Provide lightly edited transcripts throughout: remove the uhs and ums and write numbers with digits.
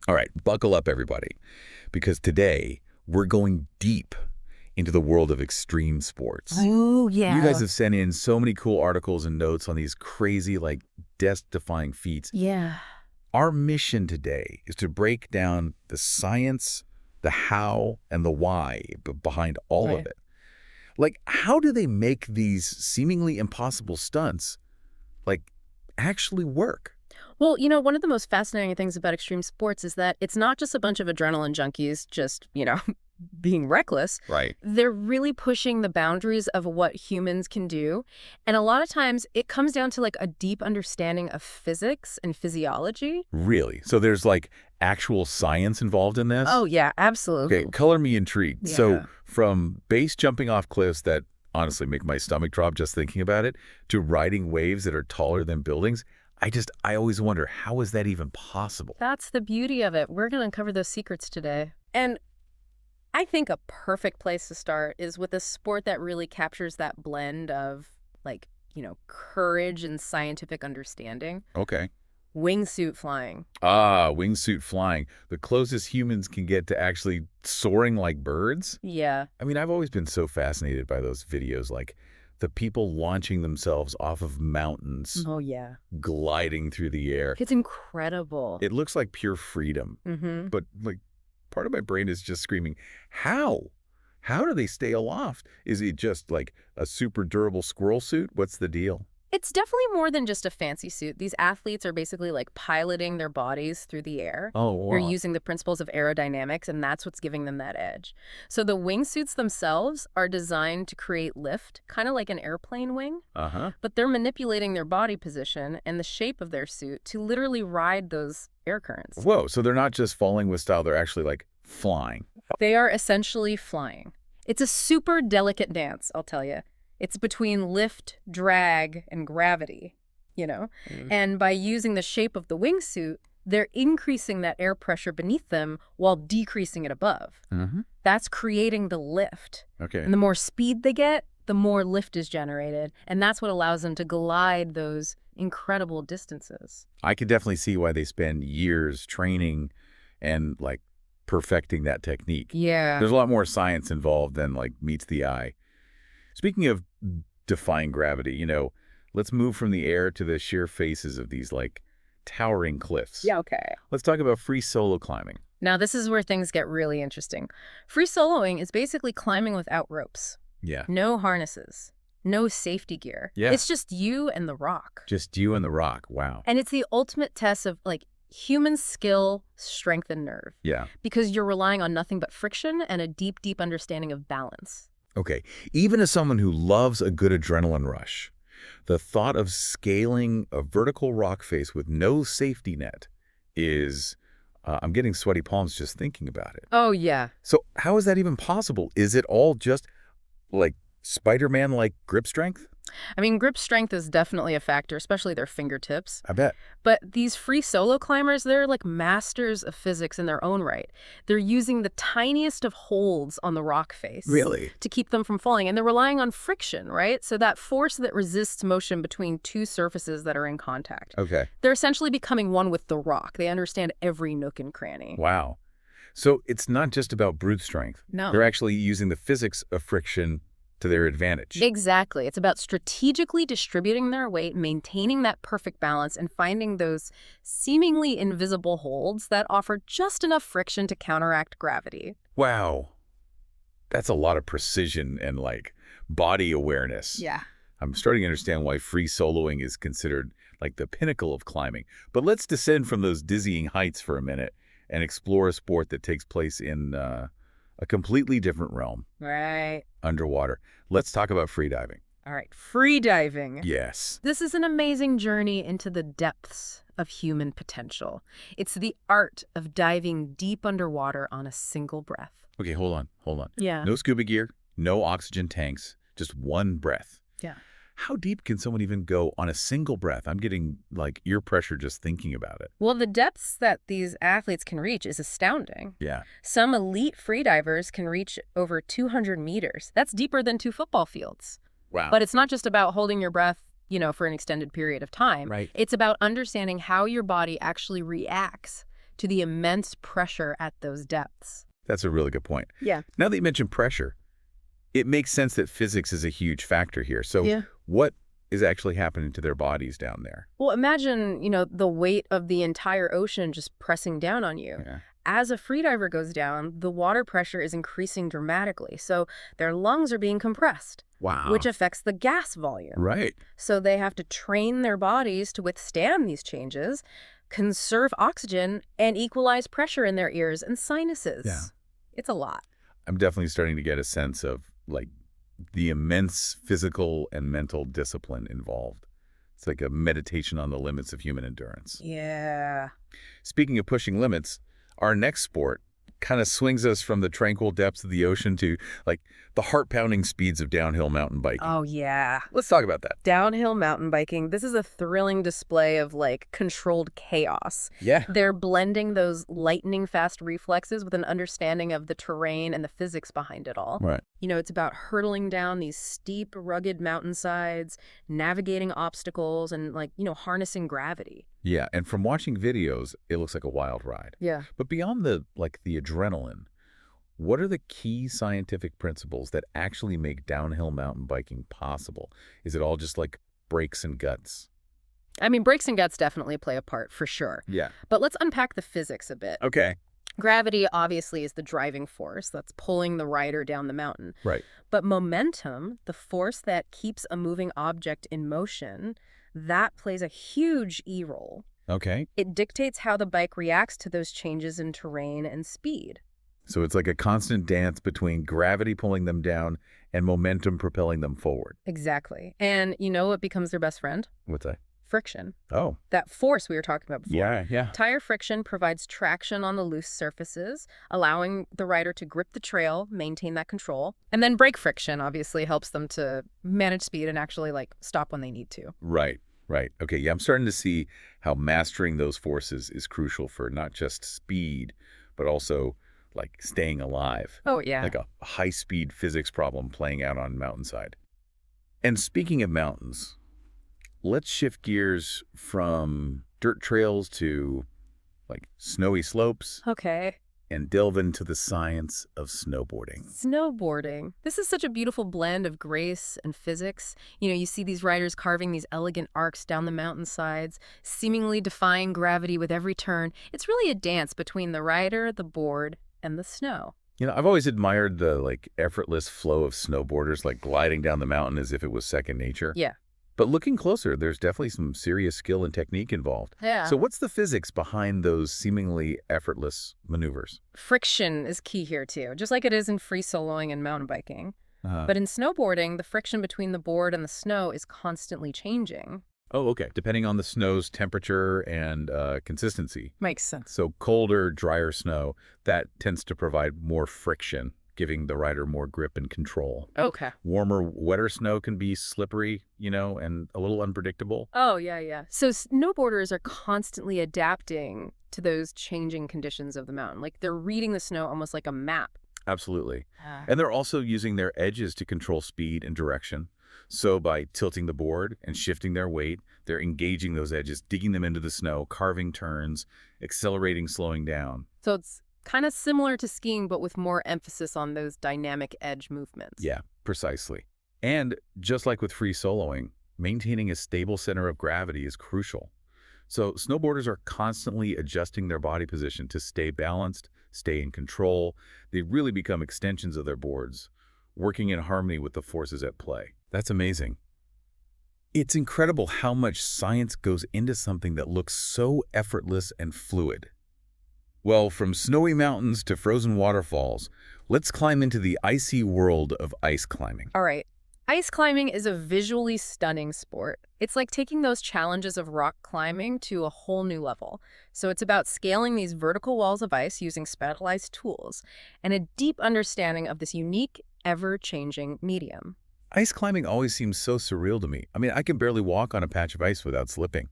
All right, buckle up, everybody, because today we're going deep into the world of extreme sports. Oh, You guys yeah. have sent in so many cool articles and notes on these crazy, like, death-defying feats. Yeah. Our mission today is to break down the science, the how, and the why behind all of Right. it. Like, how do they make these seemingly impossible stunts, like, actually work? Well, one of the most fascinating things about extreme sports is that it's not just a bunch of adrenaline junkies just, being reckless. Right. They're really pushing the boundaries of what humans can do. And a lot of times it comes down to like a deep understanding of physics and physiology. Really? So there's, like, actual science involved in this? Oh, yeah, Okay, absolutely. color me intrigued. So Yeah. from base jumping off cliffs that honestly make my stomach drop just thinking about it, to riding waves that are taller than buildings, I always wonder, how is that even possible? That's the beauty of it. We're going to uncover those secrets today. And I think a perfect place to start is with a sport that really captures that blend of, like, courage and scientific understanding. Okay. Wingsuit flying. Ah, wingsuit flying. The closest humans can get to actually soaring like birds? Yeah. I mean, I've always been so fascinated by those videos, like the people launching themselves off of mountains, Oh, yeah. gliding through the air. It's incredible. It looks like pure freedom. Mm-hmm. But, like, part of my brain is just screaming, how? How do they stay aloft? Is it just like a super durable squirrel suit? What's the deal? It's definitely more than just a fancy suit. These athletes are basically like piloting their bodies through the air. Oh, They're wow. using the principles of aerodynamics, and that's what's giving them that edge. So the wingsuits themselves are designed to create lift, kind of like an airplane wing, Uh-huh. but they're manipulating their body position and the shape of their suit to literally ride those air currents. Whoa, so they're not just falling with style, they're actually like flying. They are essentially flying. It's a super delicate dance, I'll tell you. It's between lift, drag, and gravity. And by using the shape of the wingsuit, they're increasing that air pressure beneath them while decreasing it above. Mm-hmm. That's creating the lift. Okay. And the more speed they get, the more lift is generated. And that's what allows them to glide those incredible distances. I could definitely see why they spend years training and, like, perfecting that technique. Yeah. There's a lot more science involved than, like, meets the eye. Speaking of defying gravity, let's move from the air to the sheer faces of these, like, towering cliffs. Yeah, okay. Let's talk about free solo climbing. Now, this is where things get really interesting. Free soloing is basically climbing without ropes. Yeah. No harnesses, no safety gear. Yeah. It's just you and the rock. Just you and the rock. Wow. And it's the ultimate test of like human skill, strength, and nerve. Yeah. Because you're relying on nothing but friction and a deep, deep understanding of balance. Okay. Even as someone who loves a good adrenaline rush, the thought of scaling a vertical rock face with no safety net is, I'm getting sweaty palms just thinking about it. Oh, yeah. So how is that even possible? Is it all just, like, Spider-Man-like grip strength? I mean, grip strength is definitely a factor, especially their fingertips. I bet. But these free solo climbers, they're like masters of physics in their own right. They're using the tiniest of holds on the rock face. Really? To keep them from falling. And they're relying on friction, right? So that force that resists motion between two surfaces that are in contact. Okay. They're essentially becoming one with the rock. They understand every nook and cranny. Wow. So it's not just about brute strength. No. They're actually using the physics of friction to their advantage. Exactly. It's about strategically distributing their weight, maintaining that perfect balance, and finding those seemingly invisible holds that offer just enough friction to counteract gravity. Wow. That's a lot of precision and, like, body awareness. Yeah. I'm starting to understand why free soloing is considered like the pinnacle of climbing. But let's descend from those dizzying heights for a minute and explore a sport that takes place in a completely different realm, Right. underwater. Let's talk about freediving. All right. Free diving. Yes. This is an amazing journey into the depths of human potential. It's the art of diving deep underwater on a single breath. Okay, hold on. Yeah. No scuba gear, no oxygen tanks, just one breath. Yeah. How deep can someone even go on a single breath? I'm getting, like, ear pressure just thinking about it. Well, the depths that these athletes can reach is astounding. Yeah. Some elite freedivers can reach over 200 meters. That's deeper than 2 football fields. Wow. But it's not just about holding your breath, for an extended period of time. Right. It's about understanding how your body actually reacts to the immense pressure at those depths. That's a really good point. Yeah. Now that you mentioned pressure, it makes sense that physics is a huge factor here. So Yeah. what is actually happening to their bodies down there? Well, imagine, the weight of the entire ocean just pressing down on you. Yeah. As a freediver goes down, the water pressure is increasing dramatically, so their lungs are being compressed, Wow. which affects the gas volume. Right. So they have to train their bodies to withstand these changes, conserve oxygen, and equalize pressure in their ears and sinuses. Yeah. It's a lot. I'm definitely starting to get a sense of like the immense physical and mental discipline involved. It's like a meditation on the limits of human endurance. Yeah. Speaking of pushing limits, our next sport kind of swings us from the tranquil depths of the ocean to like the heart-pounding speeds of downhill mountain biking. Oh, yeah. Let's talk about that. Downhill mountain biking, this is a thrilling display of, controlled chaos. Yeah. They're blending those lightning-fast reflexes with an understanding of the terrain and the physics behind it all. Right. It's about hurtling down these steep, rugged mountainsides, navigating obstacles, and, harnessing gravity. Yeah, and from watching videos, it looks like a wild ride. Yeah. But beyond the adrenaline, what are the key scientific principles that actually make downhill mountain biking possible? Is it all just like brakes and guts? I mean, brakes and guts definitely play a part, for sure. Yeah. But let's unpack the physics a bit. Okay. Gravity, obviously, is the driving force that's pulling the rider down the mountain. Right. But momentum, the force that keeps a moving object in motion, that plays a huge E-role. Okay. It dictates how the bike reacts to those changes in terrain and speed. So it's like a constant dance between gravity pulling them down and momentum propelling them forward. Exactly. And you know what becomes their best friend? What's that? Friction. Oh. That force we were talking about before. Yeah. Tire friction provides traction on the loose surfaces, allowing the rider to grip the trail, maintain that control. And then brake friction obviously helps them to manage speed and actually stop when they need to. Right. Okay, yeah, I'm starting to see how mastering those forces is crucial for not just speed, but also like staying alive. Oh, yeah. Like a high-speed physics problem playing out on mountainside. And speaking of mountains, let's shift gears from dirt trails to like snowy slopes Okay. and delve into the science of snowboarding. Snowboarding. This is such a beautiful blend of grace and physics. You see these riders carving these elegant arcs down the mountainsides, seemingly defying gravity with every turn. It's really a dance between the rider, the board, and the snow. I've always admired the effortless flow of snowboarders gliding down the mountain as if it was second nature. Yeah. But looking closer, there's definitely some serious skill and technique involved. Yeah. So what's the physics behind those seemingly effortless maneuvers? Friction is key here, too, just like it is in free soloing and mountain biking. But in snowboarding, the friction between the board and the snow is constantly changing. Oh, okay. Depending on the snow's temperature and consistency. Makes sense. So colder, drier snow, that tends to provide more friction, giving the rider more grip and control. Okay. Warmer, wetter snow can be slippery, and a little unpredictable. Oh, yeah. So snowboarders are constantly adapting to those changing conditions of the mountain. They're reading the snow almost like a map. Absolutely. And they're also using their edges to control speed and direction. So by tilting the board and shifting their weight, they're engaging those edges, digging them into the snow, carving turns, accelerating, slowing down. So it's kind of similar to skiing, but with more emphasis on those dynamic edge movements. Yeah, precisely. And just like with free soloing, maintaining a stable center of gravity is crucial. So snowboarders are constantly adjusting their body position to stay balanced, stay in control. They really become extensions of their boards, working in harmony with the forces at play. That's amazing. It's incredible how much science goes into something that looks so effortless and fluid. Well, from snowy mountains to frozen waterfalls, let's climb into the icy world of ice climbing. All right. Ice climbing is a visually stunning sport. It's like taking those challenges of rock climbing to a whole new level. So it's about scaling these vertical walls of ice using specialized tools and a deep understanding of this unique, ever-changing medium. Ice climbing always seems so surreal to me. I mean, I can barely walk on a patch of ice without slipping.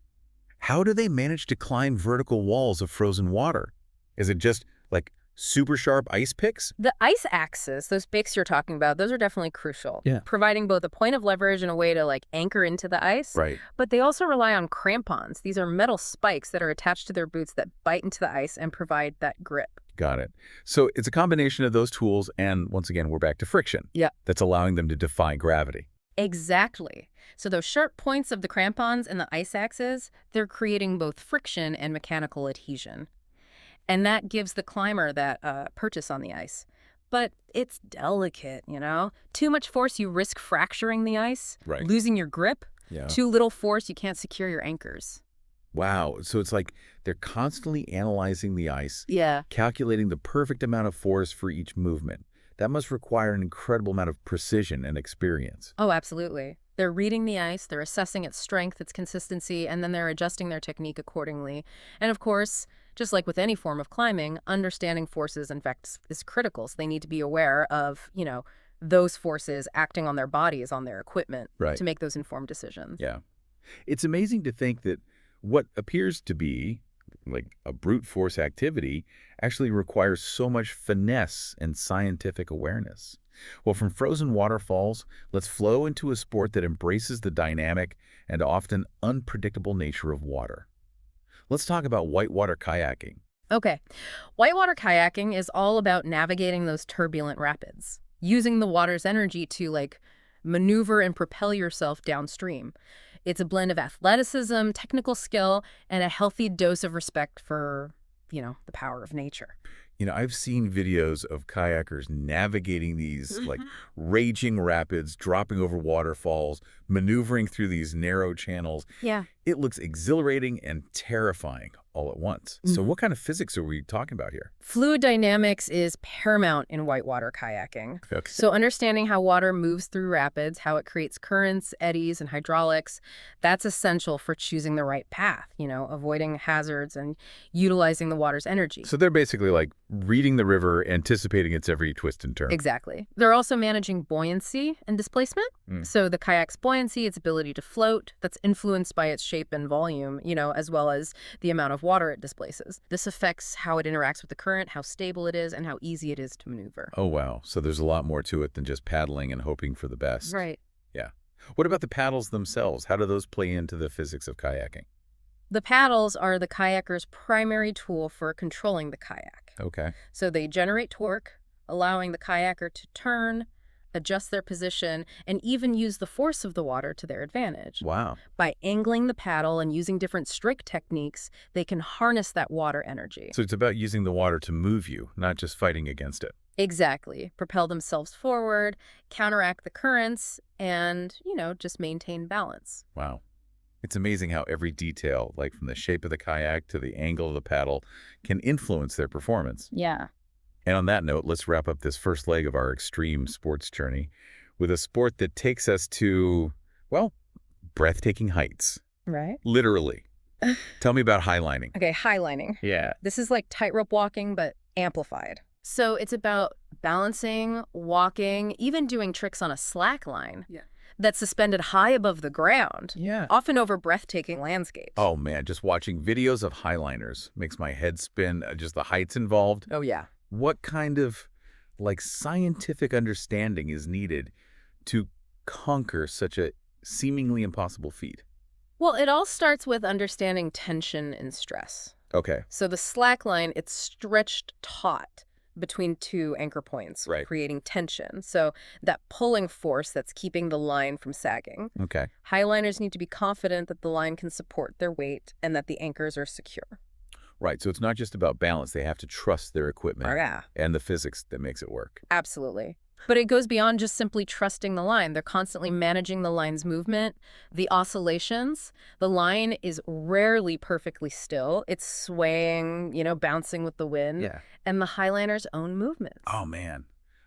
How do they manage to climb vertical walls of frozen water? Is it just like super sharp ice picks? The ice axes, those picks you're talking about, those are definitely crucial. Yeah. Providing both a point of leverage and a way to like anchor into the ice. Right. But they also rely on crampons. These are metal spikes that are attached to their boots that bite into the ice and provide that grip. Got it. So it's a combination of those tools, and once again, we're back to friction. Yeah. That's allowing them to defy gravity. Exactly. So those sharp points of the crampons and the ice axes, they're creating both friction and mechanical adhesion. And that gives the climber that purchase on the ice. But it's delicate, you know? Too much force, you risk fracturing the ice, Right. losing your grip. Yeah. Too little force, you can't secure your anchors. Wow. So it's like they're constantly analyzing the ice, Yeah. calculating the perfect amount of force for each movement. That must require an incredible amount of precision and experience. Oh, absolutely. They're reading the ice, they're assessing its strength, its consistency, and then they're adjusting their technique accordingly. And of course, just like with any form of climbing, understanding forces and effects is critical. So they need to be aware of, those forces acting on their bodies, on their equipment, Right. to make those informed decisions. Yeah. It's amazing to think that what appears to be like a brute force activity actually requires so much finesse and scientific awareness. Well, from frozen waterfalls, let's flow into a sport that embraces the dynamic and often unpredictable nature of water. Let's talk about whitewater kayaking. Okay. Whitewater kayaking is all about navigating those turbulent rapids, using the water's energy to maneuver and propel yourself downstream. It's a blend of athleticism, technical skill, and a healthy dose of respect for, the power of nature. I've seen videos of kayakers navigating these raging rapids, dropping over waterfalls, maneuvering through these narrow channels. Yeah. It looks exhilarating and terrifying all at once. So what kind of physics are we talking about here? Fluid dynamics is paramount in whitewater kayaking. Okay. So understanding how water moves through rapids, how it creates currents, eddies, and hydraulics, that's essential for choosing the right path, avoiding hazards and utilizing the water's energy. So they're basically like reading the river, anticipating its every twist and turn. Exactly. They're also managing buoyancy and displacement. So the kayak's buoyancy, its ability to float, that's influenced by its shape and volume, as well as the amount of water it displaces. This affects how it interacts with the current, how stable it is, and how easy it is to maneuver. Oh, wow. So there's a lot more to it than just paddling and hoping for the best. Right. Yeah. What about the paddles themselves? How do those play into the physics of kayaking? The paddles are the kayaker's primary tool for controlling the kayak. Okay. So they generate torque, allowing the kayaker to turn, adjust their position, and even use the force of the water to their advantage. Wow. By angling the paddle and using different stroke techniques, they can harness that water energy. So it's about using the water to move you, not just fighting against it. Exactly. Propel themselves forward, counteract the currents, and, just maintain balance. Wow. It's amazing how every detail, like from the shape of the kayak to the angle of the paddle, can influence their performance. Yeah. And on that note, let's wrap up this first leg of our extreme sports journey with a sport that takes us to, breathtaking heights. Right. Literally. Tell me about highlining. Okay, highlining. Yeah. This is like tightrope walking, but amplified. So it's about balancing, walking, even doing tricks on a slack line that's suspended high above the ground, Yeah. often over breathtaking landscapes. Oh, man, just watching videos of highliners makes my head spin, just the heights involved. Oh, yeah. What kind of, scientific understanding is needed to conquer such a seemingly impossible feat? Well, it all starts with understanding tension and stress. Okay. So the slack line, it's stretched taut between two anchor points, Right. creating tension. So that pulling force that's keeping the line from sagging. Okay. Highliners need to be confident that the line can support their weight and that the anchors are secure. Right. So it's not just about balance. They have to trust their equipment Yeah. and the physics that makes it work. Absolutely. But it goes beyond just simply trusting the line. They're constantly managing the line's movement, the oscillations. The line is rarely perfectly still. It's swaying, bouncing with the wind. And the highliner's own movements. Oh, man.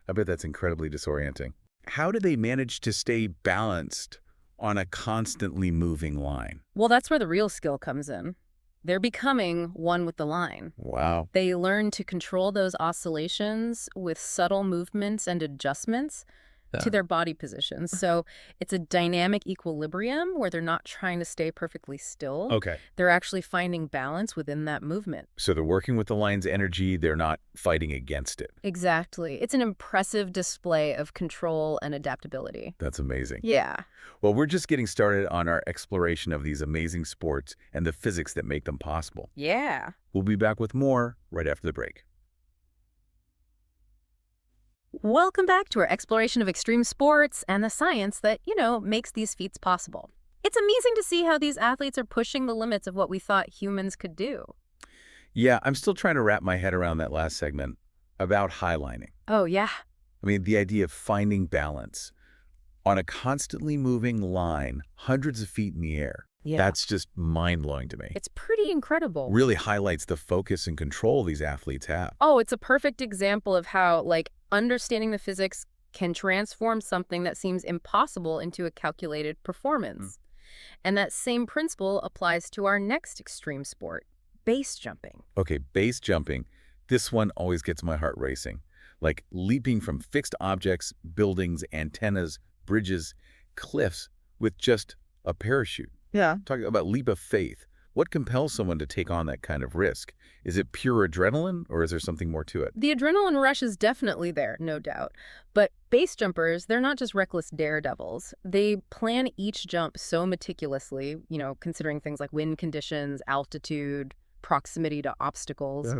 I bet that's incredibly disorienting. How do they manage to stay balanced on a constantly moving line? Well, that's where the real skill comes in. They're becoming one with the line. Wow. They learn to control those oscillations with subtle movements and adjustments, to their body positions. So it's a dynamic equilibrium where they're not trying to stay perfectly still. Okay. They're actually finding balance within that movement. So they're working with the lion's energy. They're not fighting against it. Exactly. It's an impressive display of control and adaptability. That's amazing. Yeah. Well, we're just getting started on our exploration of these amazing sports and the physics that make them possible. Yeah. We'll be back with more right after the break. Welcome back to our exploration of extreme sports and the science that, makes these feats possible. It's amazing to see how these athletes are pushing the limits of what we thought humans could do. Yeah, I'm still trying to wrap my head around that last segment about highlining. Oh, yeah. I mean, the idea of finding balance on a constantly moving line hundreds of feet in the air. Yeah. That's just mind-blowing to me. It's pretty incredible. Really highlights the focus and control these athletes have. Oh, it's a perfect example of how, understanding the physics can transform something that seems impossible into a calculated performance. And that same principle applies to our next extreme sport, base jumping. Okay, base jumping. This one always gets my heart racing. Like leaping from fixed objects, buildings, antennas, bridges, cliffs with just a parachute. Yeah. Talking about leap of faith. What compels someone to take on that kind of risk? Is it pure adrenaline, or is there something more to it? The adrenaline rush is definitely there, no doubt. But base jumpers, they're not just reckless daredevils. They plan each jump so meticulously, considering things like wind conditions, altitude, proximity to obstacles.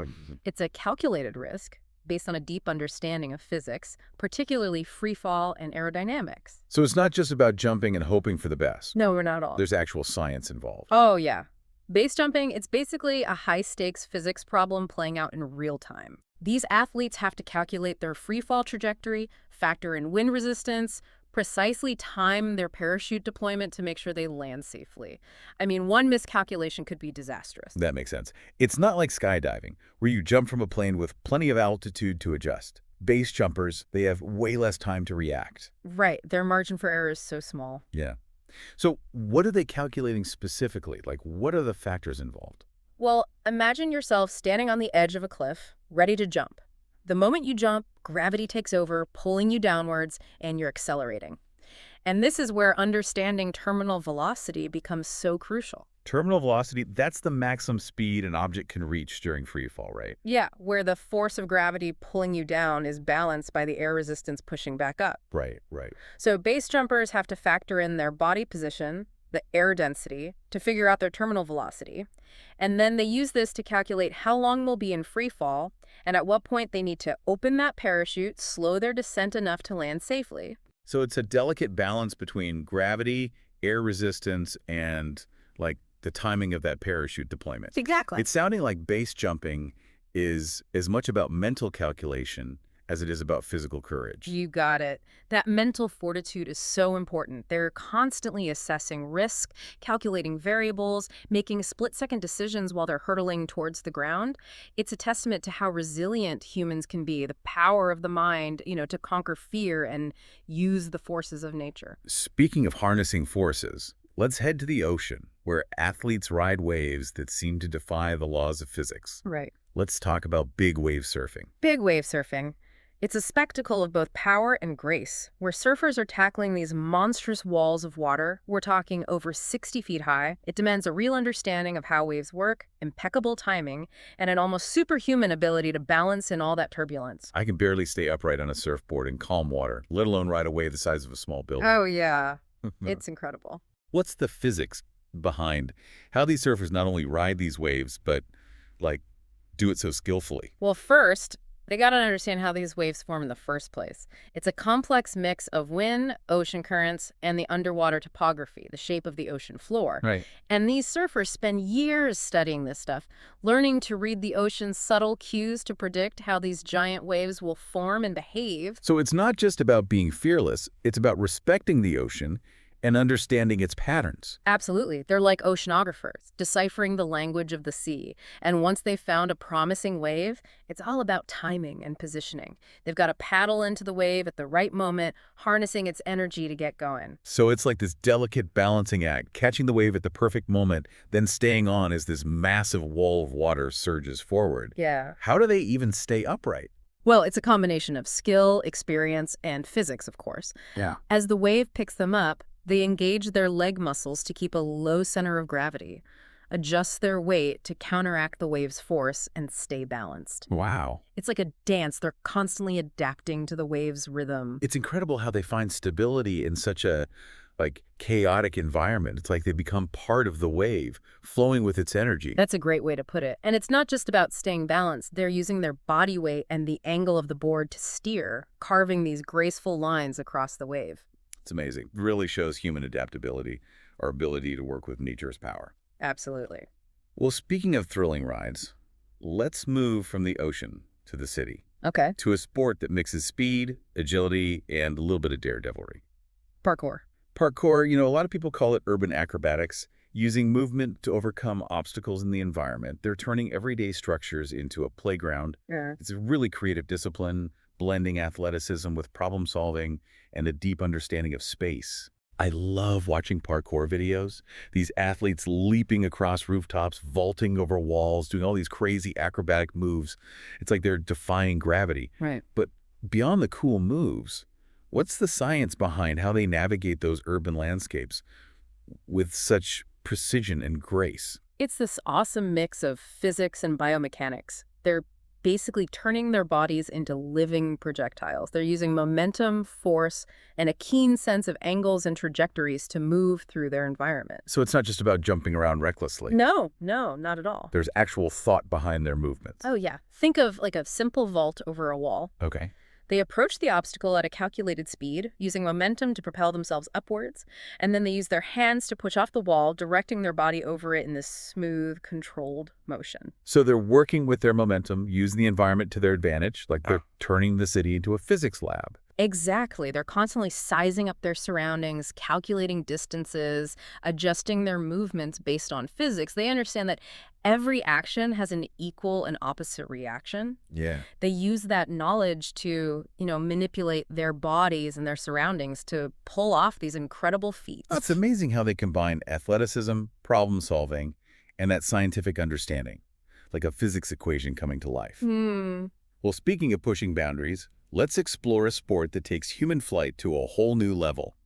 It's a calculated risk based on a deep understanding of physics, particularly free fall and aerodynamics. So it's not just about jumping and hoping for the best. No, we're not all. There's actual science involved. Oh, yeah. Base jumping, it's basically a high-stakes physics problem playing out in real time. These athletes have to calculate their free fall trajectory, factor in wind resistance, precisely time their parachute deployment to make sure they land safely. I mean, one miscalculation could be disastrous. That makes sense. It's not like skydiving, where you jump from a plane with plenty of altitude to adjust. Base jumpers, they have way less time to react. Right. Their margin for error is so small. Yeah. So what are they calculating specifically? Like, what are the factors involved? Well, imagine yourself standing on the edge of a cliff, ready to jump. The moment you jump, gravity takes over, pulling you downwards, and you're accelerating. And this is where understanding terminal velocity becomes so crucial. Terminal velocity, that's the maximum speed an object can reach during free fall, right? Yeah, where the force of gravity pulling you down is balanced by the air resistance pushing back up. Right. So base jumpers have to factor in their body position, the air density, to figure out their terminal velocity. And then they use this to calculate how long they'll be in free fall and at what point they need to open that parachute, slow their descent enough to land safely. So it's a delicate balance between gravity, air resistance, and, the timing of that parachute deployment. Exactly. It's sounding like base jumping is as much about mental calculation as it is about physical courage. You got it. That mental fortitude is so important. They're constantly assessing risk, calculating variables, making split-second decisions while they're hurtling towards the ground. It's a testament to how resilient humans can be, the power of the mind, to conquer fear and use the forces of nature. Speaking of harnessing forces, let's head to the ocean, where athletes ride waves that seem to defy the laws of physics. Right. Let's talk about big wave surfing. Big wave surfing. It's a spectacle of both power and grace, where surfers are tackling these monstrous walls of water. We're talking over 60 feet high. It demands a real understanding of how waves work, impeccable timing, and an almost superhuman ability to balance in all that turbulence. I can barely stay upright on a surfboard in calm water, let alone ride a wave the size of a small building. Oh, yeah. It's incredible. What's the physics behind how these surfers not only ride these waves, but, do it so skillfully? Well, first, they got to understand how these waves form in the first place. It's a complex mix of wind, ocean currents, and the underwater topography, the shape of the ocean floor. Right. And these surfers spend years studying this stuff, learning to read the ocean's subtle cues to predict how these giant waves will form and behave. So it's not just about being fearless, it's about respecting the ocean and understanding its patterns. Absolutely. They're like oceanographers, deciphering the language of the sea. And once they've found a promising wave, it's all about timing and positioning. They've got to paddle into the wave at the right moment, harnessing its energy to get going. So it's like this delicate balancing act, catching the wave at the perfect moment, then staying on as this massive wall of water surges forward. Yeah. How do they even stay upright? Well, it's a combination of skill, experience, and physics, of course. Yeah. As the wave picks them up, they engage their leg muscles to keep a low center of gravity, adjust their weight to counteract the wave's force, and stay balanced. Wow. It's like a dance. They're constantly adapting to the wave's rhythm. It's incredible how they find stability in such a chaotic environment. It's like they become part of the wave, flowing with its energy. That's a great way to put it. And it's not just about staying balanced. They're using their body weight and the angle of the board to steer, carving these graceful lines across the wave. It's amazing. Really shows human adaptability, our ability to work with nature's power. Absolutely. Well, speaking of thrilling rides, let's move from the ocean to the city, Okay. to a sport that mixes speed, agility, and a little bit of daredevilry. Parkour. Parkour, a lot of people call it urban acrobatics, using movement to overcome obstacles in the environment. They're turning everyday structures into a playground. Yeah. It's a really creative discipline, blending athleticism with problem solving and a deep understanding of space. I love watching parkour videos. These athletes leaping across rooftops, vaulting over walls, doing all these crazy acrobatic moves. It's like they're defying gravity. Right. But beyond the cool moves, what's the science behind how they navigate those urban landscapes with such precision and grace? It's this awesome mix of physics and biomechanics. They're basically turning their bodies into living projectiles. They're using momentum, force, and a keen sense of angles and trajectories to move through their environment. So it's not just about jumping around recklessly. No, not at all. There's actual thought behind their movements. Oh, yeah. Think of like a simple vault over a wall. Okay. They approach the obstacle at a calculated speed, using momentum to propel themselves upwards, and then they use their hands to push off the wall, directing their body over it in this smooth, controlled motion. So they're working with their momentum, using the environment to their advantage, like they're turning the city into a physics lab. Exactly. They're constantly sizing up their surroundings, calculating distances, adjusting their movements based on physics. They understand that every action has an equal and opposite reaction. Yeah. They use that knowledge to, manipulate their bodies and their surroundings to pull off these incredible feats. It's amazing how they combine athleticism, problem solving, and that scientific understanding, like a physics equation coming to life. Well, speaking of pushing boundaries, let's explore a sport that takes human flight to a whole new level.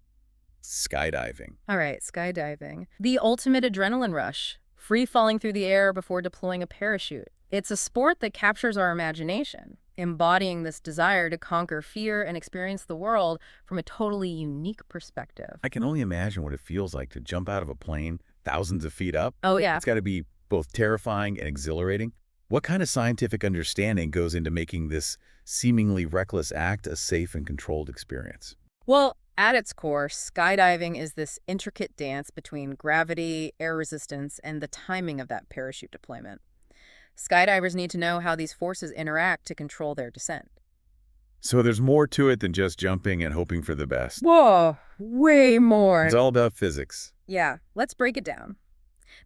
Skydiving. All right, skydiving. The ultimate adrenaline rush. Free falling through the air before deploying a parachute. It's a sport that captures our imagination, embodying this desire to conquer fear and experience the world from a totally unique perspective. I can only imagine what it feels like to jump out of a plane thousands of feet up. Oh, yeah. It's got to be both terrifying and exhilarating. What kind of scientific understanding goes into making this seemingly reckless act a safe and controlled experience? Well, at its core, skydiving is this intricate dance between gravity, air resistance, and the timing of that parachute deployment. Skydivers need to know how these forces interact to control their descent. So there's more to it than just jumping and hoping for the best. Whoa, way more. It's all about physics. Yeah, let's break it down.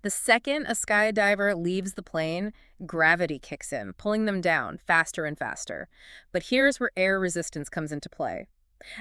The second a skydiver leaves the plane, gravity kicks in, pulling them down faster and faster. But here's where air resistance comes into play.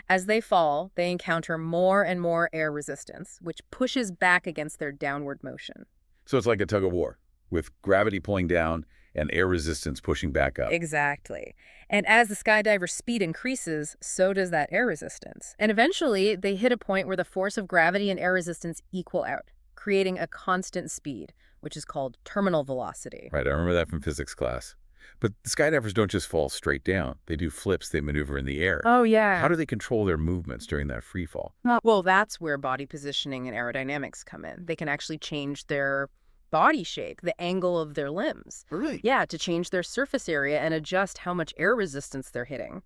As they fall, they encounter more and more air resistance, which pushes back against their downward motion. So it's like a tug of war, with gravity pulling down and air resistance pushing back up. Exactly. And as the skydiver's speed increases, so does that air resistance. And eventually, they hit a point where the force of gravity and air resistance equal out, creating a constant speed, which is called terminal velocity. Right, I remember that from physics class. But the skydivers don't just fall straight down. They do flips, they maneuver in the air. Oh, yeah. How do they control their movements during that free fall? Well, that's where body positioning and aerodynamics come in. They can actually change their body shape, the angle of their limbs. Really? Yeah, to change their surface area and adjust how much air resistance they're hitting.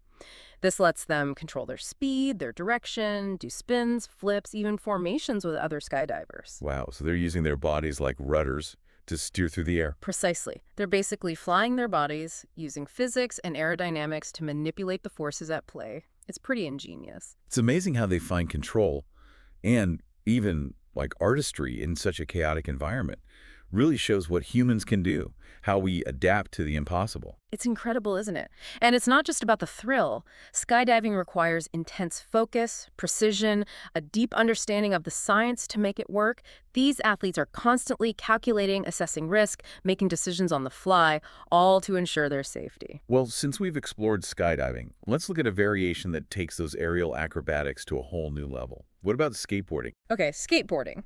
This lets them control their speed, their direction, do spins, flips, even formations with other skydivers. Wow, so they're using their bodies like rudders to steer through the air. Precisely. They're basically flying their bodies, using physics and aerodynamics to manipulate the forces at play. It's pretty ingenious. It's amazing how they find control and even like artistry in such a chaotic environment. really shows what humans can do, how we adapt to the impossible. It's incredible, isn't it? And it's not just about the thrill. Skydiving requires intense focus, precision, a deep understanding of the science to make it work. These athletes are constantly calculating, assessing risk, making decisions on the fly, all to ensure their safety. Well, since we've explored skydiving, let's look at a variation that takes those aerial acrobatics to a whole new level. What about skateboarding? Okay, skateboarding.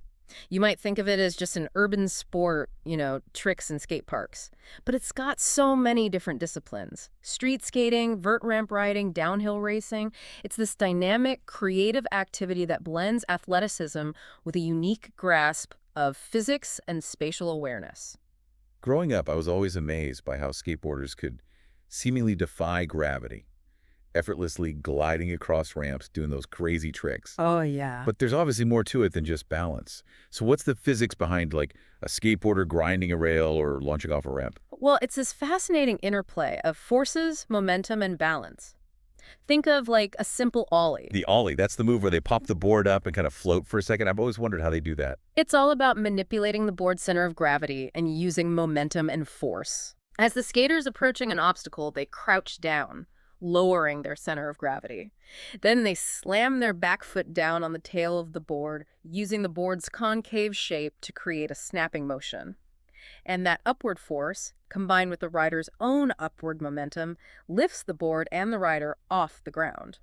You might think of it as just an urban sport, tricks in skate parks. But it's got so many different disciplines. Street skating, vert ramp riding, downhill racing. It's this dynamic, creative activity that blends athleticism with a unique grasp of physics and spatial awareness. Growing up, I was always amazed by how skateboarders could seemingly defy gravity, effortlessly gliding across ramps, doing those crazy tricks. Oh, yeah. But there's obviously more to it than just balance. So what's the physics behind, like, a skateboarder grinding a rail or launching off a ramp? Well, it's this fascinating interplay of forces, momentum, and balance. Think of like a simple ollie. The ollie, that's the move where they pop the board up and kind of float for a second. I've always wondered how they do that. It's all about manipulating the board's center of gravity and using momentum and force. As the skater's approaching an obstacle, they crouch down, lowering their center of gravity. Then they slam their back foot down on the tail of the board, using the board's concave shape to create a snapping motion. And that upward force, combined with the rider's own upward momentum, lifts the board and the rider off the ground.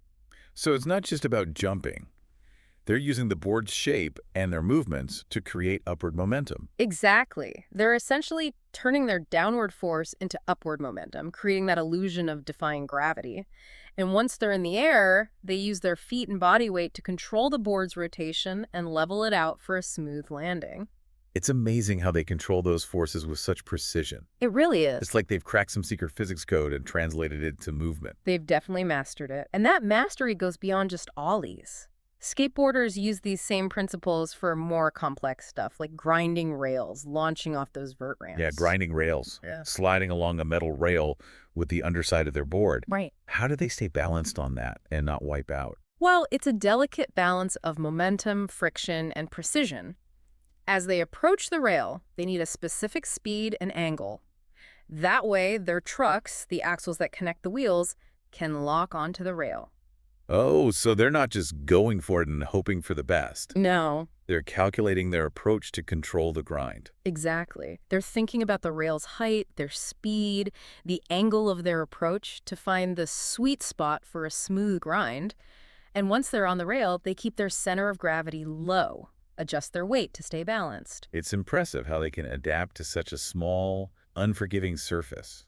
So it's not just about jumping. They're using the board's shape and their movements to create upward momentum. Exactly. They're essentially turning their downward force into upward momentum, creating that illusion of defying gravity. And once they're in the air, they use their feet and body weight to control the board's rotation and level it out for a smooth landing. It's amazing how they control those forces with such precision. It really is. It's like they've cracked some secret physics code and translated it to movement. They've definitely mastered it. And that mastery goes beyond just ollies. Skateboarders use these same principles for more complex stuff, like grinding rails, launching off those vert ramps. Yeah, grinding rails, Yeah. sliding along a metal rail with the underside of their board. Right. How do they stay balanced on that and not wipe out? Well, it's a delicate balance of momentum, friction, and precision. As they approach the rail, they need a specific speed and angle. That way, their trucks, the axles that connect the wheels, can lock onto the rail. Oh, so they're not just going for it and hoping for the best. No, They're calculating their approach to control the grind. exactly. They're thinking about the rail's height, their speed, the angle of their approach to find the sweet spot for a smooth grind. And once they're on the rail, they keep their center of gravity low, adjust their weight to stay balanced. It's impressive how they can adapt to such a small, unforgiving surface,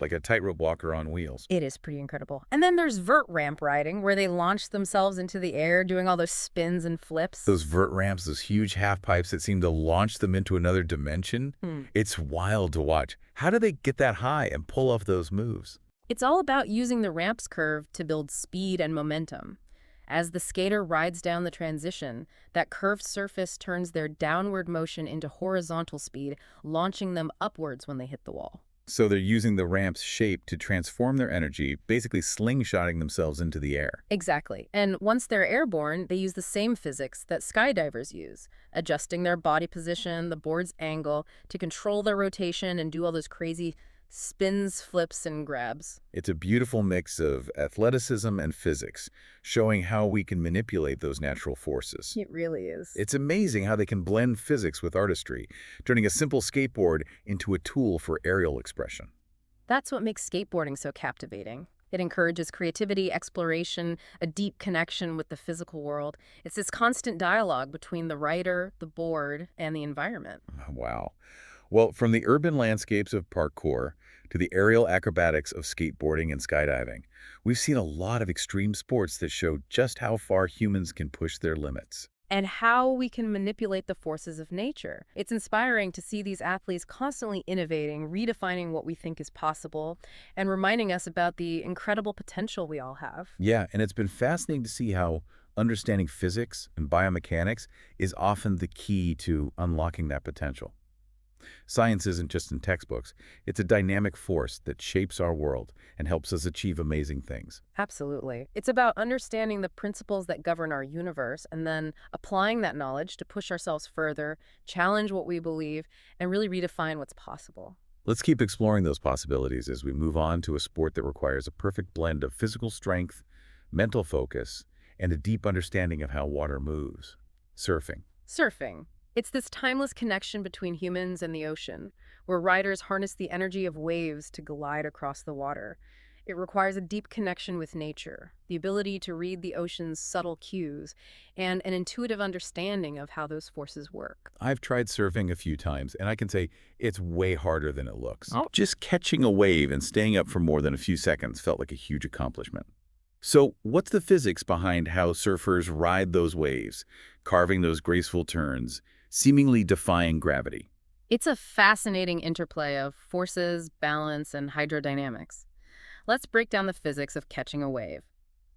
like a tightrope walker on wheels. It is pretty incredible. And then there's vert ramp riding, where they launch themselves into the air, doing all those spins and flips. Those vert ramps, those huge half pipes that seem to launch them into another dimension. It's wild to watch. How do they get that high and pull off those moves? It's all about using the ramp's curve to build speed and momentum. As the skater rides down the transition, that curved surface turns their downward motion into horizontal speed, launching them upwards when they hit the wall. So they're using the ramp's shape to transform their energy, basically slingshotting themselves into the air. Exactly. And once they're airborne, they use the same physics that skydivers use, adjusting their body position, the board's angle, to control their rotation and do all those crazy spins, flips, and grabs. It's a beautiful mix of athleticism and physics, showing how we can manipulate those natural forces. It really is. It's amazing how they can blend physics with artistry, turning a simple skateboard into a tool for aerial expression. That's what makes skateboarding so captivating. It encourages creativity, exploration, a deep connection with the physical world. It's this constant dialogue between the rider, the board, and the environment. Wow. Well, from the urban landscapes of parkour to the aerial acrobatics of skateboarding and skydiving, we've seen a lot of extreme sports that show just how far humans can push their limits. And how we can manipulate the forces of nature. It's inspiring to see these athletes constantly innovating, redefining what we think is possible, and reminding us about the incredible potential we all have. Yeah, and it's been fascinating to see how understanding physics and biomechanics is often the key to unlocking that potential. Science isn't just in textbooks. It's a dynamic force that shapes our world and helps us achieve amazing things. Absolutely. It's about understanding the principles that govern our universe and then applying that knowledge to push ourselves further, challenge what we believe, and really redefine what's possible. Let's keep exploring those possibilities as we move on to a sport that requires a perfect blend of physical strength, mental focus, and a deep understanding of how water moves. Surfing. Surfing. It's this timeless connection between humans and the ocean, where riders harness the energy of waves to glide across the water. It requires a deep connection with nature, the ability to read the ocean's subtle cues, and an intuitive understanding of how those forces work. I've tried surfing a few times, and I can say it's way harder than it looks. Oh. Just catching a wave and staying up for more than a few seconds felt like a huge accomplishment. So, what's the physics behind how surfers ride those waves, carving those graceful turns, seemingly defying gravity? It's a fascinating interplay of forces, balance, and hydrodynamics. Let's break down the physics of catching a wave.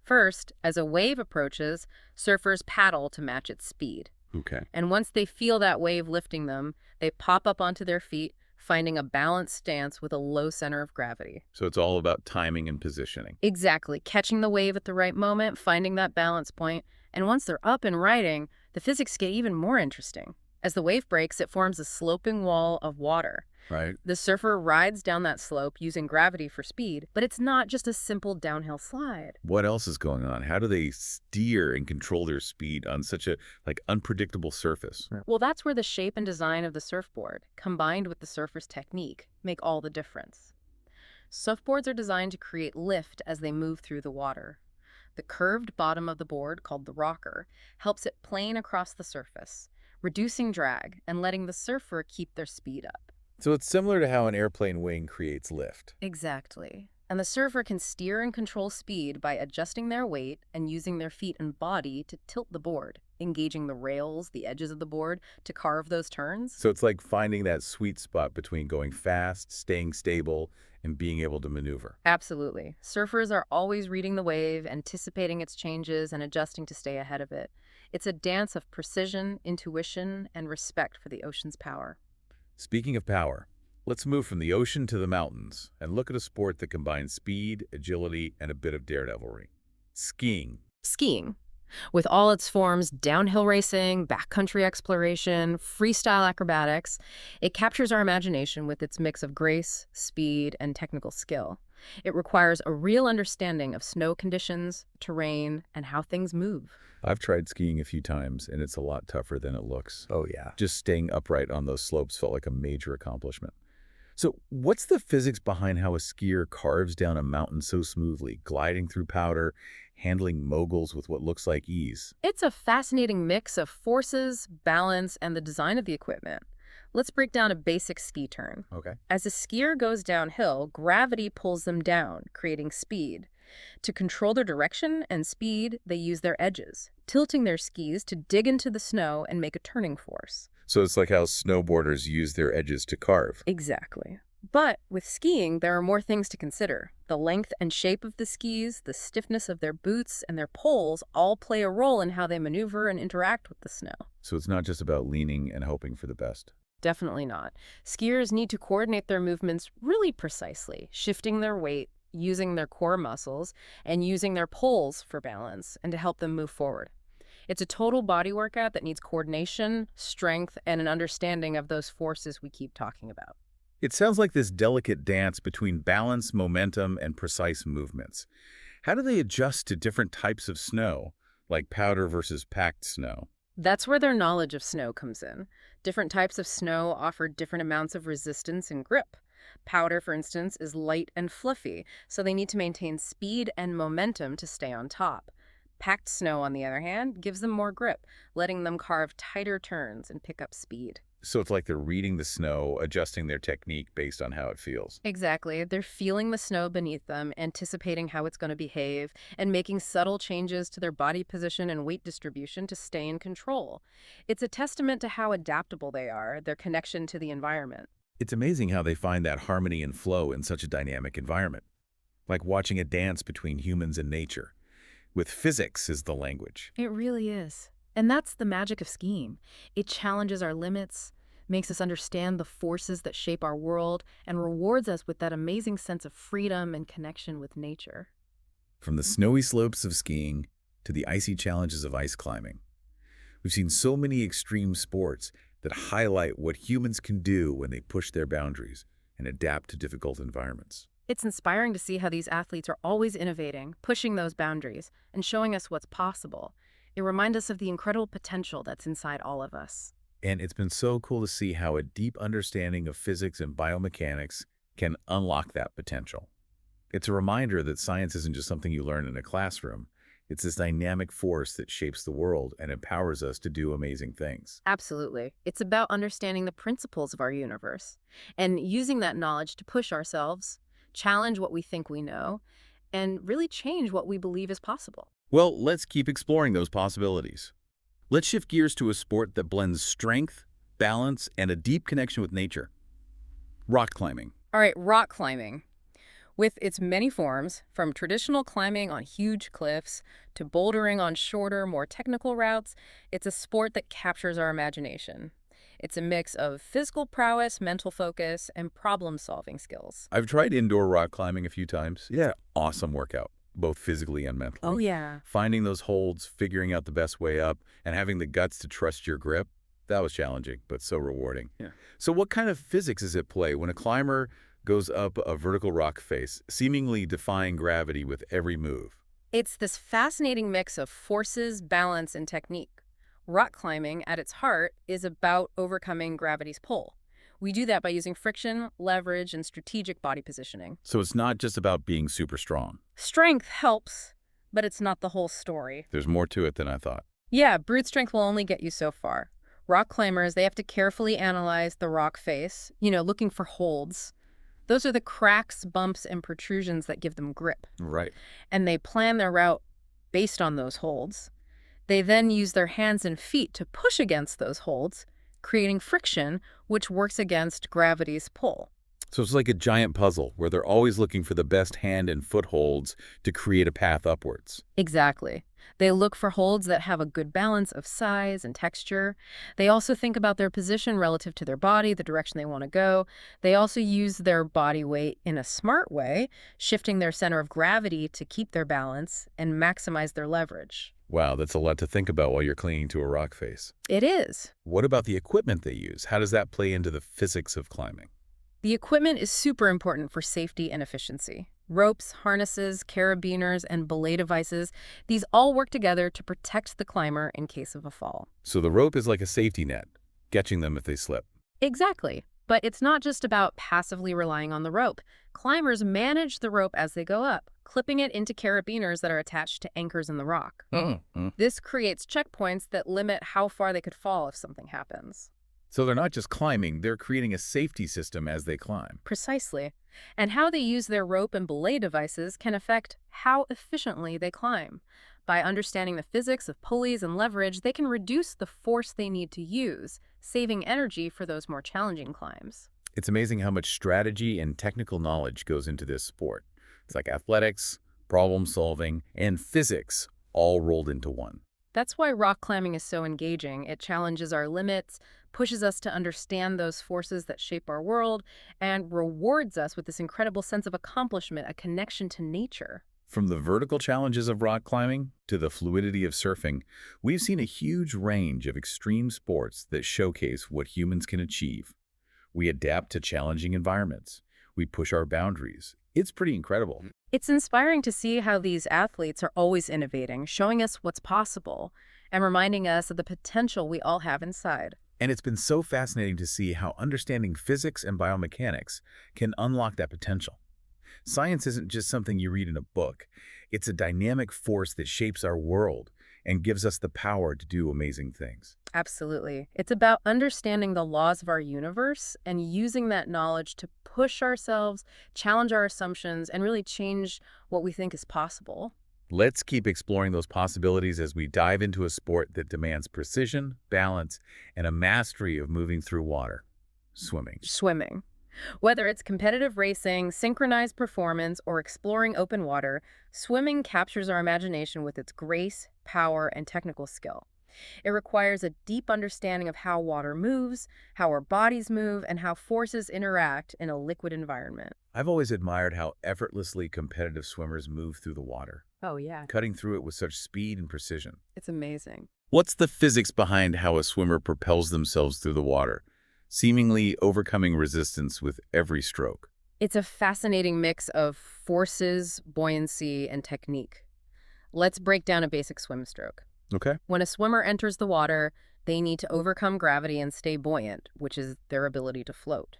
First, as a wave approaches, surfers paddle to match its speed. Okay. And once they feel that wave lifting them, they pop up onto their feet, finding a balanced stance with a low center of gravity. So it's all about timing and positioning. Exactly, catching the wave at the right moment, finding that balance point, and once they're up and riding, the physics get even more interesting. As the wave breaks, it forms a sloping wall of water. Right. The surfer rides down that slope using gravity for speed, but it's not just a simple downhill slide. What else is going on? How do they steer and control their speed on such a unpredictable surface? Well, that's where the shape and design of the surfboard, combined with the surfer's technique, make all the difference. Surfboards are designed to create lift as they move through the water. The curved bottom of the board, called the rocker, helps it plane across the surface, reducing drag and letting the surfer keep their speed up. So it's similar to how an airplane wing creates lift. Exactly. And the surfer can steer and control speed by adjusting their weight and using their feet and body to tilt the board, engaging the rails, the edges of the board, to carve those turns. So it's like finding that sweet spot between going fast, staying stable, and being able to maneuver. Absolutely. Surfers are always reading the wave, anticipating its changes, and adjusting to stay ahead of it. It's a dance of precision, intuition, and respect for the ocean's power. Speaking of power, let's move from the ocean to the mountains and look at a sport that combines speed, agility, and a bit of daredevilry. Skiing. Skiing. With all its forms, downhill racing, backcountry exploration, freestyle acrobatics, it captures our imagination with its mix of grace, speed, and technical skill. It requires a real understanding of snow conditions, terrain, and how things move. I've tried skiing a few times, and it's a lot tougher than it looks. Oh, yeah. Just staying upright on those slopes felt like a major accomplishment. So what's the physics behind how a skier carves down a mountain so smoothly, gliding through powder, handling moguls with what looks like ease? It's a fascinating mix of forces, balance, and the design of the equipment. Let's break down a basic ski turn. Okay. As a skier goes downhill, gravity pulls them down, creating speed. To control their direction and speed, they use their edges, tilting their skis to dig into the snow and make a turning force. So it's like how snowboarders use their edges to carve. Exactly. But with skiing, there are more things to consider. The length and shape of the skis, the stiffness of their boots, and their poles all play a role in how they maneuver and interact with the snow. So it's not just about leaning and hoping for the best. Definitely not. Skiers need to coordinate their movements really precisely, shifting their weight, using their core muscles, and using their poles for balance and to help them move forward. It's a total body workout that needs coordination, strength, and an understanding of those forces we keep talking about. It sounds like this delicate dance between balance, momentum, and precise movements. How do they adjust to different types of snow, like powder versus packed snow? That's where their knowledge of snow comes in. Different types of snow offer different amounts of resistance and grip. Powder, for instance, is light and fluffy, so they need to maintain speed and momentum to stay on top. Packed snow, on the other hand, gives them more grip, letting them carve tighter turns and pick up speed. So it's like they're reading the snow, adjusting their technique based on how it feels. Exactly. They're feeling the snow beneath them, anticipating how it's going to behave, and making subtle changes to their body position and weight distribution to stay in control. It's a testament to how adaptable they are, their connection to the environment. It's amazing how they find that harmony and flow in such a dynamic environment. Like watching a dance between humans and nature, with physics as the language. It really is. And that's the magic of skiing. It challenges our limits, makes us understand the forces that shape our world, and rewards us with that amazing sense of freedom and connection with nature. From the snowy slopes of skiing to the icy challenges of ice climbing, we've seen so many extreme sports that highlight what humans can do when they push their boundaries and adapt to difficult environments. It's inspiring to see how these athletes are always innovating, pushing those boundaries, and showing us what's possible. It reminds us of the incredible potential that's inside all of us. And it's been so cool to see how a deep understanding of physics and biomechanics can unlock that potential. It's a reminder that science isn't just something you learn in a classroom. It's this dynamic force that shapes the world and empowers us to do amazing things. Absolutely. It's about understanding the principles of our universe and using that knowledge to push ourselves, challenge what we think we know, and really change what we believe is possible. Well, let's keep exploring those possibilities. Let's shift gears to a sport that blends strength, balance, and a deep connection with nature. Rock climbing. All right, rock climbing. With its many forms, from traditional climbing on huge cliffs to bouldering on shorter, more technical routes, it's a sport that captures our imagination. It's a mix of physical prowess, mental focus, and problem-solving skills. I've tried indoor rock climbing a few times. Yeah, awesome workout, both physically and mentally. Oh, yeah. Finding those holds, figuring out the best way up, and having the guts to trust your grip, that was challenging, but so rewarding. Yeah. So what kind of physics is at play when a climber goes up a vertical rock face, seemingly defying gravity with every move? It's this fascinating mix of forces, balance, and technique. Rock climbing, at its heart, is about overcoming gravity's pull. We do that by using friction, leverage, and strategic body positioning. So it's not just about being super strong. Strength helps, but it's not the whole story. There's more to it than I thought. Yeah, brute strength will only get you so far. Rock climbers, they have to carefully analyze the rock face, looking for holds. Those are the cracks, bumps, and protrusions that give them grip. Right. And they plan their route based on those holds. They then use their hands and feet to push against those holds, creating friction, which works against gravity's pull. So it's like a giant puzzle where they're always looking for the best hand and footholds to create a path upwards. Exactly. They look for holds that have a good balance of size and texture. They also think about their position relative to their body, the direction they want to go. They also use their body weight in a smart way, shifting their center of gravity to keep their balance and maximize their leverage. Wow, that's a lot to think about while you're clinging to a rock face. It is. What about the equipment they use? How does that play into the physics of climbing? The equipment is super important for safety and efficiency. Ropes, harnesses, carabiners, and belay devices, these all work together to protect the climber in case of a fall. So the rope is like a safety net, catching them if they slip. Exactly. But it's not just about passively relying on the rope. Climbers manage the rope as they go up, clipping it into carabiners that are attached to anchors in the rock. This creates checkpoints that limit how far they could fall if something happens. So they're not just climbing, they're creating a safety system as they climb. Precisely. And how they use their rope and belay devices can affect how efficiently they climb. By understanding the physics of pulleys and leverage, they can reduce the force they need to use, saving energy for those more challenging climbs. It's amazing how much strategy and technical knowledge goes into this sport. It's like athletics, problem solving, and physics all rolled into one. That's why rock climbing is so engaging. It challenges our limits, pushes us to understand those forces that shape our world, and rewards us with this incredible sense of accomplishment, a connection to nature. From the vertical challenges of rock climbing to the fluidity of surfing, we've seen a huge range of extreme sports that showcase what humans can achieve. We adapt to challenging environments. We push our boundaries. It's pretty incredible. It's inspiring to see how these athletes are always innovating, showing us what's possible, and reminding us of the potential we all have inside. And it's been so fascinating to see how understanding physics and biomechanics can unlock that potential. Science isn't just something you read in a book. It's a dynamic force that shapes our world and gives us the power to do amazing things. Absolutely. It's about understanding the laws of our universe and using that knowledge to push ourselves, challenge our assumptions, and really change what we think is possible. Let's keep exploring those possibilities as we dive into a sport that demands precision, balance, and a mastery of moving through water. Swimming. Swimming. Whether it's competitive racing, synchronized performance, or exploring open water, swimming captures our imagination with its grace, power, and technical skill. It requires a deep understanding of how water moves, how our bodies move, and how forces interact in a liquid environment. I've always admired how effortlessly competitive swimmers move through the water, Oh, yeah. cutting through it with such speed and precision. It's amazing. What's the physics behind how a swimmer propels themselves through the water, seemingly overcoming resistance with every stroke? It's a fascinating mix of forces, buoyancy, and technique. Let's break down a basic swim stroke. Okay. When a swimmer enters the water, they need to overcome gravity and stay buoyant, which is their ability to float.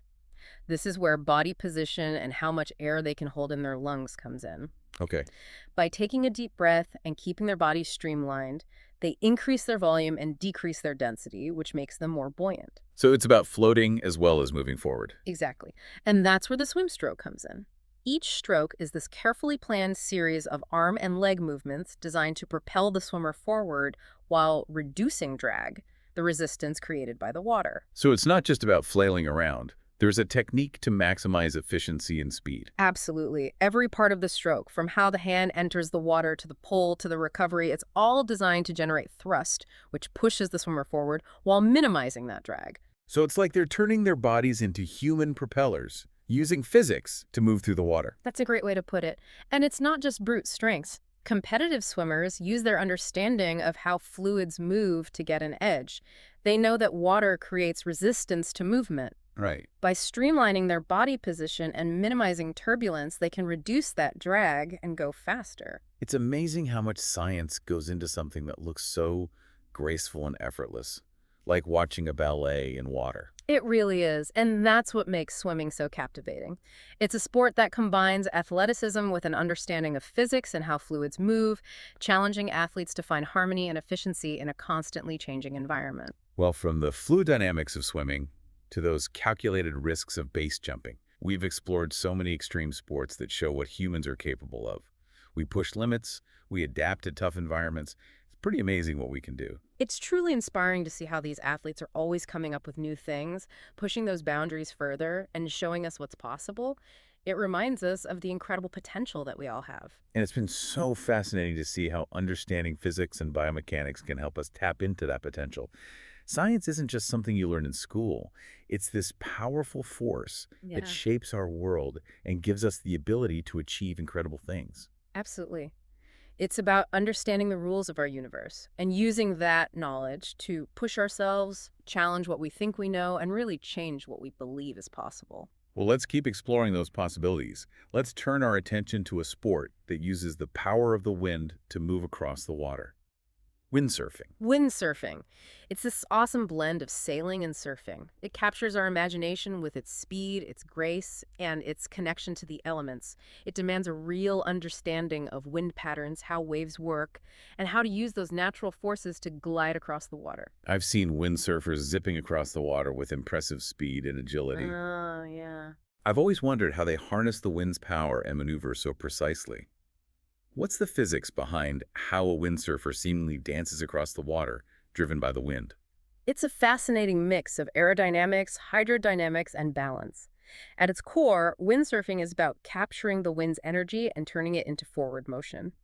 This is where body position and how much air they can hold in their lungs comes in. Okay. By taking a deep breath and keeping their bodies streamlined, they increase their volume and decrease their density, which makes them more buoyant. So it's about floating as well as moving forward. Exactly. And that's where the swim stroke comes in. Each stroke is this carefully planned series of arm and leg movements designed to propel the swimmer forward while reducing drag, the resistance created by the water. So it's not just about flailing around. There's a technique to maximize efficiency and speed. Absolutely. Every part of the stroke, from how the hand enters the water to the pull to the recovery, it's all designed to generate thrust, which pushes the swimmer forward while minimizing that drag. So it's like they're turning their bodies into human propellers, using physics to move through the water. That's a great way to put it. And it's not just brute strength. Competitive swimmers use their understanding of how fluids move to get an edge. They know that water creates resistance to movement. Right. By streamlining their body position and minimizing turbulence, they can reduce that drag and go faster. It's amazing how much science goes into something that looks so graceful and effortless, like watching a ballet in water. It really is, and that's what makes swimming so captivating. It's a sport that combines athleticism with an understanding of physics and how fluids move, challenging athletes to find harmony and efficiency in a constantly changing environment. Well, from the fluid dynamics of swimming to those calculated risks of base jumping, we've explored so many extreme sports that show what humans are capable of. We push limits, we adapt to tough environments. It's pretty amazing what we can do. It's truly inspiring to see how these athletes are always coming up with new things, pushing those boundaries further, and showing us what's possible. It reminds us of the incredible potential that we all have. And it's been so fascinating to see how understanding physics and biomechanics can help us tap into that potential. Science isn't just something you learn in school. It's this powerful force that shapes our world and gives us the ability to achieve incredible things. Absolutely. It's about understanding the rules of our universe and using that knowledge to push ourselves, challenge what we think we know, and really change what we believe is possible. Well, let's keep exploring those possibilities. Let's turn our attention to a sport that uses the power of the wind to move across the water. Windsurfing. Windsurfing. It's this awesome blend of sailing and surfing. It captures our imagination with its speed, its grace, and its connection to the elements. It demands a real understanding of wind patterns, how waves work, and how to use those natural forces to glide across the water. I've seen windsurfers zipping across the water with impressive speed and agility. Oh, yeah. I've always wondered how they harness the wind's power and maneuver so precisely. What's the physics behind how a windsurfer seemingly dances across the water, driven by the wind? It's a fascinating mix of aerodynamics, hydrodynamics, and balance. At its core, windsurfing is about capturing the wind's energy and turning it into forward motion.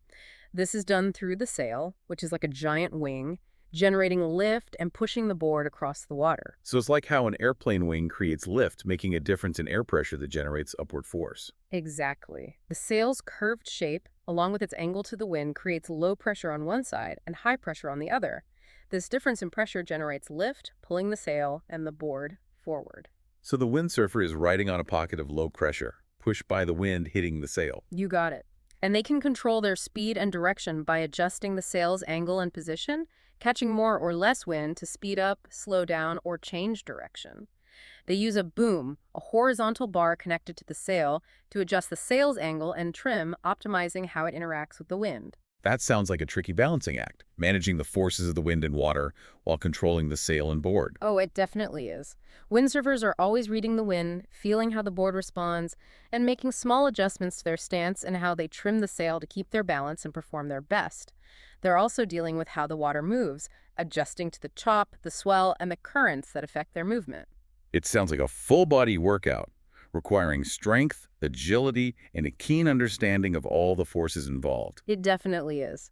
This is done through the sail, which is like a giant wing, generating lift and pushing the board across the water. So it's like how an airplane wing creates lift, making a difference in air pressure that generates upward force. Exactly. The sail's curved shape, along with its angle to the wind, creates low pressure on one side and high pressure on the other. This difference in pressure generates lift, pulling the sail and the board forward. So the windsurfer is riding on a pocket of low pressure, pushed by the wind hitting the sail. You got it. And they can control their speed and direction by adjusting the sail's angle and position, catching more or less wind to speed up, slow down, or change direction. They use a boom, a horizontal bar connected to the sail, to adjust the sail's angle and trim, optimizing how it interacts with the wind. That sounds like a tricky balancing act, managing the forces of the wind and water while controlling the sail and board. Oh, it definitely is. Windsurfers are always reading the wind, feeling how the board responds, and making small adjustments to their stance and how they trim the sail to keep their balance and perform their best. They're also dealing with how the water moves, adjusting to the chop, the swell, and the currents that affect their movement. It sounds like a full-body workout, requiring strength, agility, and a keen understanding of all the forces involved. It definitely is.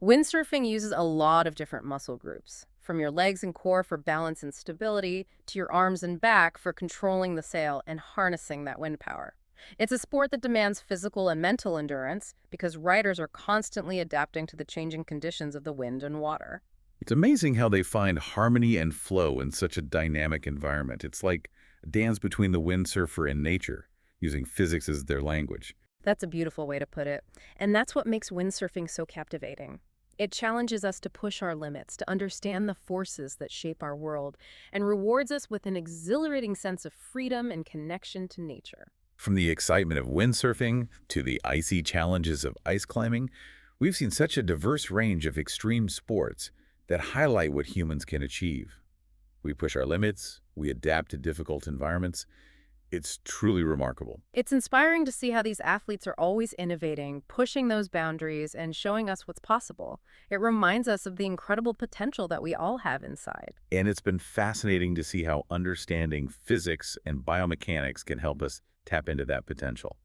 Windsurfing uses a lot of different muscle groups, from your legs and core for balance and stability to your arms and back for controlling the sail and harnessing that wind power. It's a sport that demands physical and mental endurance because riders are constantly adapting to the changing conditions of the wind and water. It's amazing how they find harmony and flow in such a dynamic environment. It's like a dance between the windsurfer and nature, using physics as their language. That's a beautiful way to put it. And that's what makes windsurfing so captivating. It challenges us to push our limits, to understand the forces that shape our world, and rewards us with an exhilarating sense of freedom and connection to nature. From the excitement of windsurfing to the icy challenges of ice climbing, we've seen such a diverse range of extreme sports that highlight what humans can achieve. We push our limits, we adapt to difficult environments. It's truly remarkable. It's inspiring to see how these athletes are always innovating, pushing those boundaries, and showing us what's possible. It reminds us of the incredible potential that we all have inside. And it's been fascinating to see how understanding physics and biomechanics can help us tap into that potential.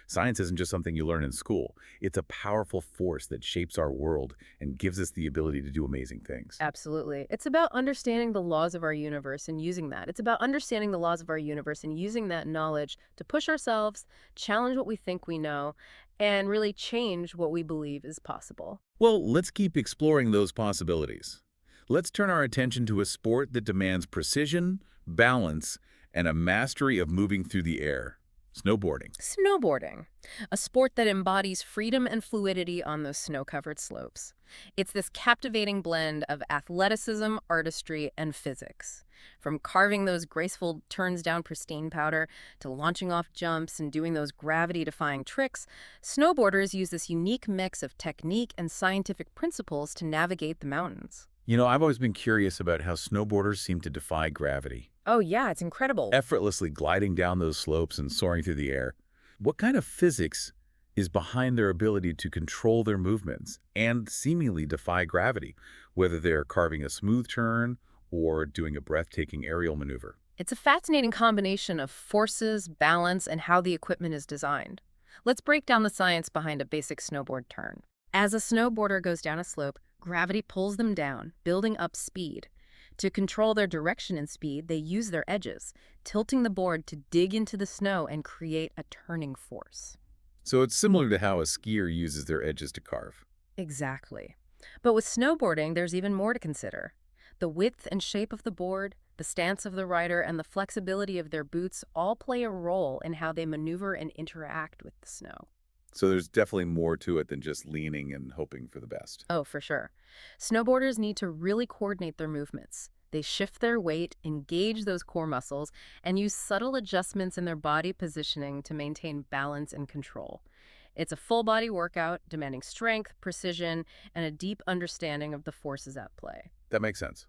Science isn't just something you learn in school. It's a powerful force that shapes our world and gives us the ability to do amazing things. Absolutely. It's about understanding the laws of our universe and using that. It's about understanding the laws of our universe and using that knowledge to push ourselves, challenge what we think we know, and really change what we believe is possible. Well, let's keep exploring those possibilities. Let's turn our attention to a sport that demands precision, balance, and a mastery of moving through the air. Snowboarding. Snowboarding, a sport that embodies freedom and fluidity on those snow-covered slopes. It's this captivating blend of athleticism, artistry, and physics. From carving those graceful turns down pristine powder to launching off jumps and doing those gravity-defying tricks, snowboarders use this unique mix of technique and scientific principles to navigate the mountains. You know, I've always been curious about how snowboarders seem to defy gravity, Oh yeah, it's incredible. effortlessly gliding down those slopes and soaring through the air. What kind of physics is behind their ability to control their movements and seemingly defy gravity, whether they're carving a smooth turn or doing a breathtaking aerial maneuver? It's a fascinating combination of forces, balance, and how the equipment is designed. Let's break down the science behind a basic snowboard turn. As a snowboarder goes down a slope, gravity pulls them down, building up speed. To control their direction and speed, they use their edges, tilting the board to dig into the snow and create a turning force. So it's similar to how a skier uses their edges to carve. Exactly. But with snowboarding, there's even more to consider. The width and shape of the board, the stance of the rider, and the flexibility of their boots all play a role in how they maneuver and interact with the snow. So there's definitely more to it than just leaning and hoping for the best. Oh, for sure. Snowboarders need to really coordinate their movements. They shift their weight, engage those core muscles, and use subtle adjustments in their body positioning to maintain balance and control. It's a full-body workout demanding strength, precision, and a deep understanding of the forces at play. That makes sense.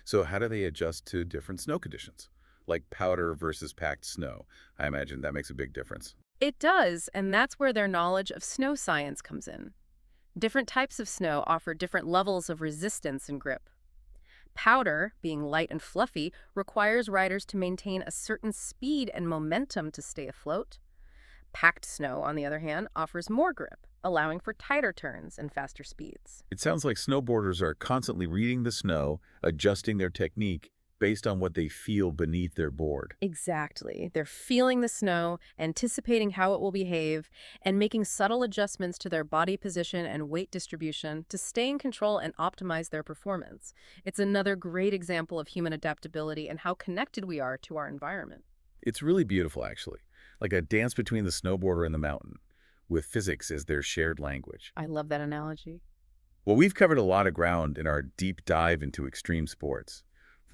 So how do they adjust to different snow conditions? Like powder versus packed snow. I imagine that makes a big difference. It does, and that's where their knowledge of snow science comes in. Different types of snow offer different levels of resistance and grip. Powder, being light and fluffy, requires riders to maintain a certain speed and momentum to stay afloat. Packed snow, on the other hand, offers more grip, allowing for tighter turns and faster speeds. It sounds like snowboarders are constantly reading the snow, adjusting their technique based on what they feel beneath their board. Exactly. They're feeling the snow, anticipating how it will behave, and making subtle adjustments to their body position and weight distribution to stay in control and optimize their performance. It's another great example of human adaptability and how connected we are to our environment. It's really beautiful, actually, like a dance between the snowboarder and the mountain, with physics as their shared language. I love that analogy. Well, we've covered a lot of ground in our deep dive into extreme sports,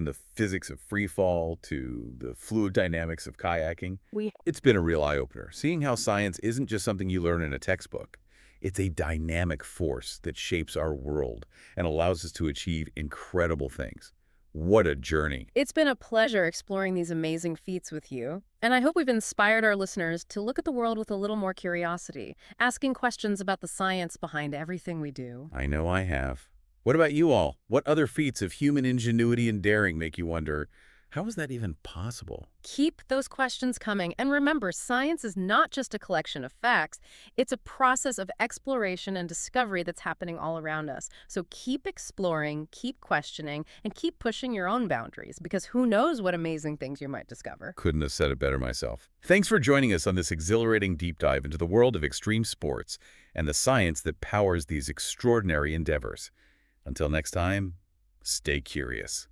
from the physics of free fall to the fluid dynamics of kayaking. It's been a real eye-opener, seeing how science isn't just something you learn in a textbook. It's a dynamic force that shapes our world and allows us to achieve incredible things. What a journey. It's been a pleasure exploring these amazing feats with you, and I hope we've inspired our listeners to look at the world with a little more curiosity, asking questions about the science behind everything we do. I know I have. What about you all? What other feats of human ingenuity and daring make you wonder, How is that even possible? Keep those questions coming. And remember, science is not just a collection of facts. It's a process of exploration and discovery that's happening all around us. So keep exploring, keep questioning, and keep pushing your own boundaries, because who knows what amazing things you might discover. Couldn't have said it better myself. Thanks for joining us on this exhilarating deep dive into the world of extreme sports and the science that powers these extraordinary endeavors. Until next time, stay curious.